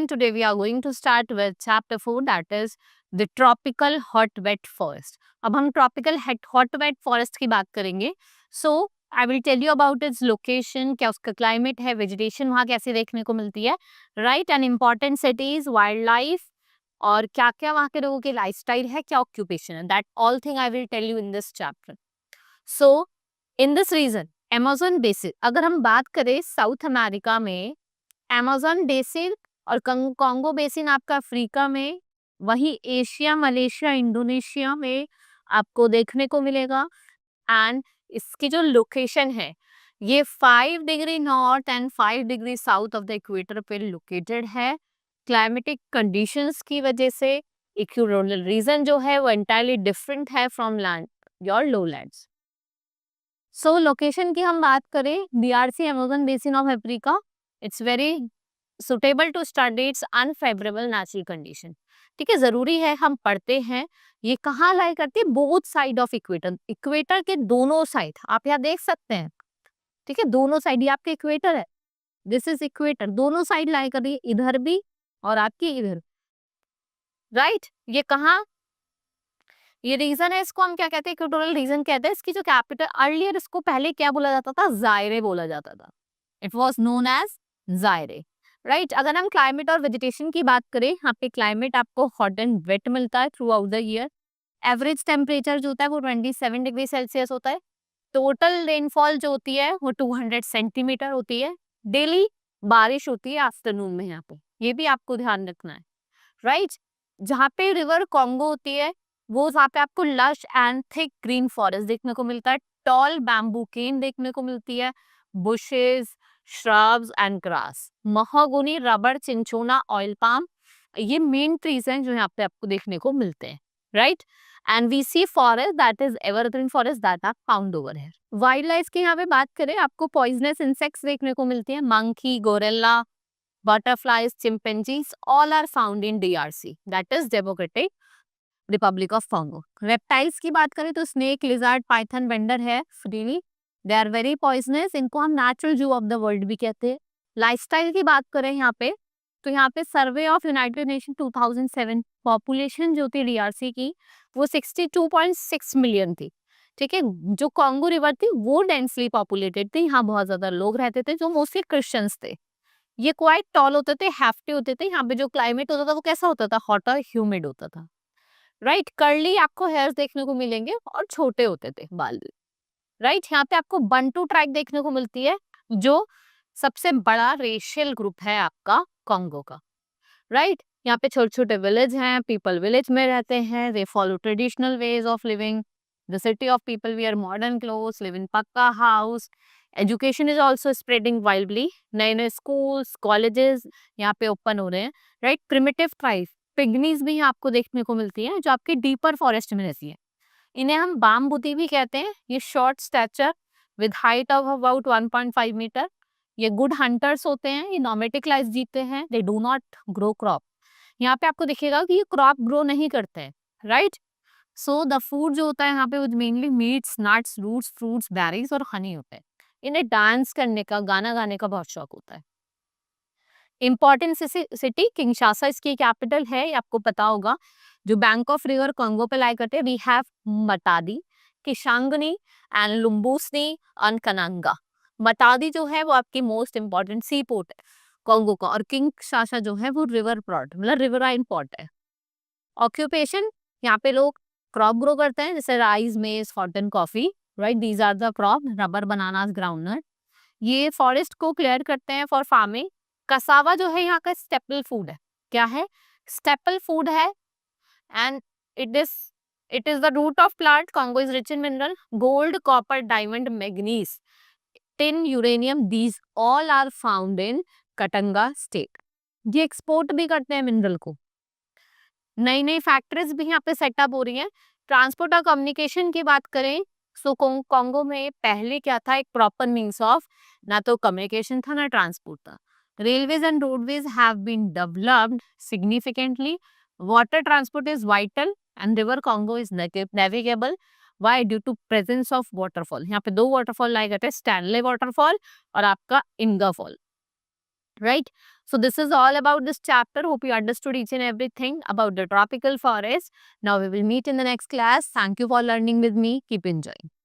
and today we are going to start with chapter 4, that is the tropical hot wet forest. अब हम tropical hot wet forest की बात करेंगे. So I will tell you about its location, क्या उसका climate है, vegetation वहाँ कैसे देखने को मिलती है, right, and important cities, wildlife, और क्या क्या वहाँ के लोगों की lifestyle है, क्या occupation है. That all thing I will tell you in this chapter. So in this region, Amazon basin, अगर हम बात करें साउथ अमेरिका में अमेज़न बेसिन और कॉन्गो बेसिन आपका अफ्रीका में, वही एशिया, मलेशिया, इंडोनेशिया में आपको देखने को मिलेगा. एंड इसकी जो लोकेशन है ये 5 degree north and 5 degree south of the equator पे लोकेटेड है. क्लाइमेटिक कंडीशंस की वजह से इक्वेटोरियल रीजन जो है वो एंटायरली डिफरेंट है from land your lowlands. So location की हम बात करें, DRC Amazon basin of Africa, it's very suitable to study its unfavourable natural condition. ठीक है, जरूरी है हम पढ़ते हैं. ये कहाँ लाई करती है? Both side of equator, equator के दोनों साइड आप यहाँ देख सकते हैं. ठीक है, दोनों साइड, ये आपके इक्वेटर है, दिस इज इक्वेटर, दोनों साइड लाई कर रही है, इधर भी और आपकी इधर, राइट. ये कहाँ, ये रीजन है, इसको हम क्या कहते हैं? इक्वेटोरियल रीजन कहते हैं. इसकी जो कैपिटल, अर्लियर इसको पहले क्या बोला जाता था? जायरे बोला जाता था. It was known as Zaire, right. अगर हम क्लाइमेट और वेजिटेशन की बात करें, यहाँ पे क्लाइमेट आपको हॉट एंड वेट मिलता है through out the year. Average temperature जो होता है वो 27 डिग्री सेल्सियस होता है. टोटल रेनफॉल जो होती है वो 200 सेंटीमीटर होती है. डेली बारिश होती है आफ्टरनून में यहाँ पे, ये भी आपको ध्यान रखना है, राइट. जहाँ पे रिवर कॉन्गो होती है वो जहाँ पे आपको lush and thick green forest देखने को मिलता है. टॉल बैम्बू केन देखने को मिलती है, bushes, shrubs and grass, mahogany, rubber, cinchona, oil palm, ये मेन ट्रीज हैं जो यहाँ पे आपको देखने को मिलते हैं, right. And we see forest that is evergreen forest that are found over here. Wild life की यहाँ पे बात करें, आपको पॉइजनस इंसेक्ट्स देखने को मिलती है. Monkey, gorilla, butterflies, chimpanzees, all are found in DRC, that is Democratic Republic of Congo. Reptiles की बात करें तो snake, lizard, python, bender है freely. They are very poisonous. इनको हम natural zoo of the world भी कहते हैं. Lifestyle की बात करें यहाँ पे, तो यहाँ पे survey of United nation 2007 population जो थी DRC की वो 62.6 मिलियन थी. ठीक है, जो कॉन्गो रिवर थी वो डेंसली पॉपुलेटेड थी, यहाँ बहुत ज्यादा लोग रहते थे जो मोस्टली क्रिश्चियंस थे. ये क्वाइट टॉल होते थे, हैफ्टी होते थे. यहाँ पे जो क्लाइमेट होता था वो कैसा होता था? हॉट और ह्यूमिड होता था, राइट. कर्ली आपको हेयर्स देखने को मिलेंगे और छोटे होते थे बाल, राइट. यहाँ पे आपको बंटू ट्राइब देखने को मिलती है जो सबसे बड़ा रेशियल ग्रुप है आपका कॉन्गो का, राइट. यहाँ पे छोटे छोटे विलेज हैं, पीपल विलेज में रहते हैं. They follow traditional ways of living. The city of people wear modern clothes, live in pucca house. Education is also spreading wildly. नए नए स्कूल्स, कॉलेजेस यहाँ पे ओपन हो रहे हैं, राइट. प्रिमिटिव ट्राइब पिग्मीज भी आपको देखने को मिलती है जो आपके डीपर फॉरेस्ट में रहती है. इन्हें हम बाम्बूती भी कहते हैं. ये short stature with height of about 1.5 metre. ये गुड हंटर्स होते हैं, ये नॉमेटिक लाइफ जीते हैं. They do not grow crop. यहाँ पे आपको दिखेगा कि ये क्रॉप ग्रो नहीं करते हैं, राइट. सो द फूड जो होता है यहाँ पे वो mainly meats, nuts, roots, fruits, berries और हनी होते हैं. इन्हें डांस करने का, गाना गाने का बहुत शौक होता है. इंपॉर्टेंट सिटी किंशासा इसकी कैपिटल है, ये आपको पता होगा. जो बैंक ऑफ रिवर कॉन्गो पे लाई करते हैं, वी हैव मटादी, किशांगनी एंड लुम्बूसनी एंड कनांगा. मटादी जो है वो आपकी मोस्ट इंपॉर्टेंट सी पोर्ट है कॉन्गो का, और किंशासा जो है वो रिवर पोर्ट, मतलब रिवराइन पोर्ट है. ऑक्यूपेशन, यहाँ पे लोग क्रॉप ग्रो करते हैं जैसे rice, maize, cotton, coffee, right. These are the crop. Rubber, bananas, groundnut. ये फॉरेस्ट को क्लियर करते हैं फॉर फार्मिंग. कसावा जो है यहाँ का स्टेपल फूड है. क्या है? स्टेपल फूड है. And it is the root of plant. Congo is rich in mineral. Gold, copper, diamond, manganese, tin, uranium, these all are found in Katanga state. ये export भी करते हैं मिनरल को. नई नई फैक्ट्रीज भी यहाँ पे सेटअप हो रही हैं. ट्रांसपोर्ट और कम्युनिकेशन की बात करें सो कॉन्गो में पहले क्या था? एक प्रॉपर मीन्स ऑफ, ना तो कम्युनिकेशन था ना ट्रांसपोर्ट था. Railways and roadways have been developed significantly. Water transport is vital and river Congo is navigable. Why? Due to presence of waterfall. यहाँ पे 2 waterfall लाए गए थे, स्टैनले वाटरफॉल और आपका इंगा fall. right? So this is all about this chapter. Hope you understood each and everything about the tropical forest. Now we will meet in the next class. Thank you for learning with me. Keep enjoying.